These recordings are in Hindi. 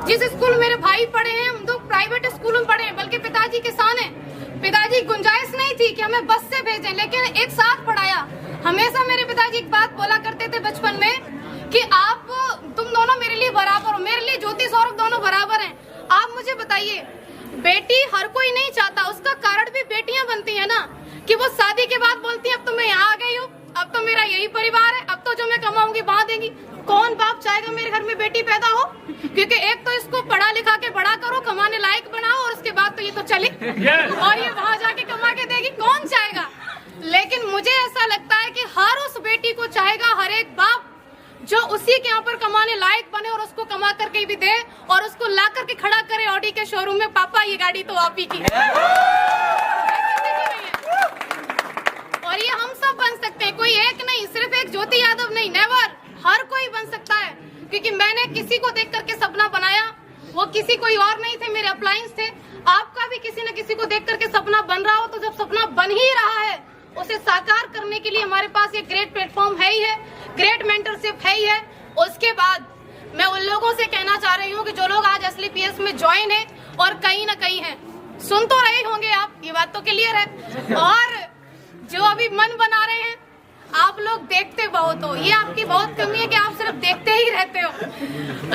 जिस स्कूल में मेरे भाई पढ़े हैं हम तो प्राइवेट स्कूल में पढ़े हैं, बल्कि पिताजी किसान हैं। पिताजी गुंजाइश नहीं थी कि हमें बस से भेजें, लेकिन एक साथ पढ़ाया। हमेशा मेरे पिताजी एक बात बोला करते थे बचपन में कि तुम दोनों मेरे लिए बराबर हो। मेरे लिए ज्योति सौरभ दोनों बराबर हैं। आप मुझे बताइए, बेटी हर कोई नहीं चाहता, उसका कारण भी बेटियां बनती है ना, कि वो शादी के बाद बोलती है अब तो मैं यहाँ आ गई हूँ, अब तो मेरा यही परिवार है, अब तो जो मैं कमाऊंगी वहां देंगी। कौन बाप चाहेगा मेरे घर में बेटी पैदा हो? क्योंकि एक तो इसको पढ़ा लिखा के बड़ा करो, कमाने लायक बनाओ, और उसके बाद तो ये तो चली और ये वहां जाके कमा के देगी। कौन चाहेगा? लेकिन मुझे ऐसा लगता है कि हर उस बेटी को चाहेगा, हर एक बाप जो उसी के यहाँ पर कमाने लायक बने और उसको कमा करके भी दे और उसको ला करके खड़ा करे ऑडी के शोरूम में, पापा ये गाड़ी तो आप ही की है। और ये हम सब बन सकते हैं, कोई एक नहीं, सिर्फ एक ज्योति यादव नहीं, नेवर, हर कोई बन सकता है। क्योंकि मैंने किसी को देख करके सपना बनाया, वो किसी कोई और नहीं थे, मेरे अपलायंस थे। आपका भी किसी न किसी को देख करके सपना बन रहा हो, तो जब सपना बन ही रहा है उसे साकार करने के लिए हमारे पास ये ग्रेट प्लेटफॉर्म है ही है, ग्रेट मेंटरशिप है ही है। उसके बाद मैं उन लोगों से कहना चाह रही हूँ कि जो लोग आज SLPS में ज्वाइन है और कहीं ना कहीं है, सुन तो रहे होंगे आप, ये बात तो क्लियर है, और जो अभी मन बना रहे हैं, आप लोग देखते बहुत हो। ये आपकी बहुत कमी है कि आप सिर्फ देखते ही रहते हो।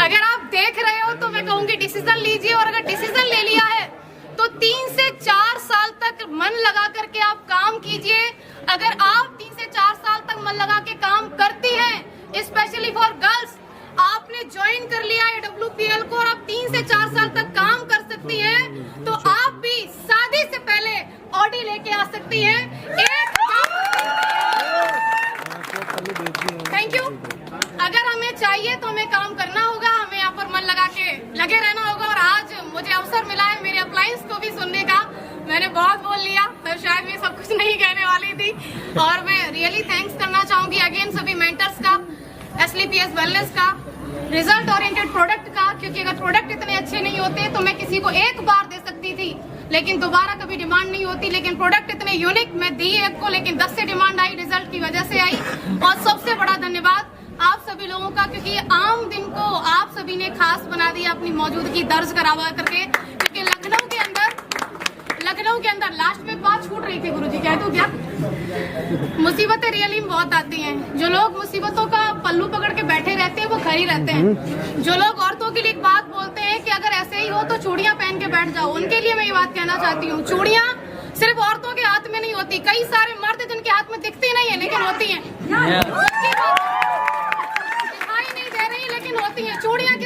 अगर आप देख रहे हो तो मैं कहूँगी डिसीजन लीजिए, और अगर डिसीजन ले लिया है तो 3 से 4 साल तक मन लगा करके आप काम कीजिए। अगर आप 3 से 4 साल तक मन लगा के काम करती हैं, स्पेशली फॉर गर्ल्स, आपने ज्वाइन कर लिया है WPL को और आप 3 से 4 साल तक काम कर सकती हैं, तो आप भी शादी से पहले ऑडी लेके आ सकती हैं। Thank you. अगर हमें चाहिए तो हमें काम करना होगा, हमें यहाँ पर मन लगा के लगे रहना होगा। और आज मुझे अवसर मिला है मेरे अपलायंस को भी सुनने का। मैंने बहुत बोल लिया, तो शायद मैं सब कुछ नहीं कहने वाली थी, और मैं रियली थैंक्स करना चाहूंगी अगेन सभी मेंटर्स का, SLPS वेलनेस का, रिजल्ट ओरिएंटेड प्रोडक्ट का। क्योंकि अगर प्रोडक्ट इतने अच्छे नहीं होते तो मैं किसी को एक बार दे सकती थी लेकिन दोबारा कभी डिमांड नहीं होती, लेकिन प्रोडक्ट इतने यूनिक, मैं दी एक को लेकिन 10 से डिमांड आई, रिजल्ट की वजह से आई। और सबसे बड़ा धन्यवाद आप सभी लोगों का, क्योंकि आम दिन को आप सभी ने खास बना दिया अपनी मौजूदगी दर्ज करावा करके। क्योंकि लखनऊ के अंदर लास्ट में बात छूट रही थी, गुरुजी कह दूं क्या, मुसीबतें रियली में बहुत आती हैं। जो लोग मुसीबतों का पल्लू पकड़ के बैठे रहते हैं वो घर ही रहते हैं। जो लोग औरतों के लिए एक बात बोलते हैं कि अगर ऐसे ही हो तो चूड़ियां पहन के बैठ जाओ, उनके लिए मैं ये बात कहना चाहती हूँ, चूड़ियां सिर्फ औरतों के हाथ में नहीं होती, कई सारे मर्द जिनके हाथ में दिखती नहीं है लेकिन होती हैं, दिखाई नहीं दे रही लेकिन होती हैं। चूड़ियां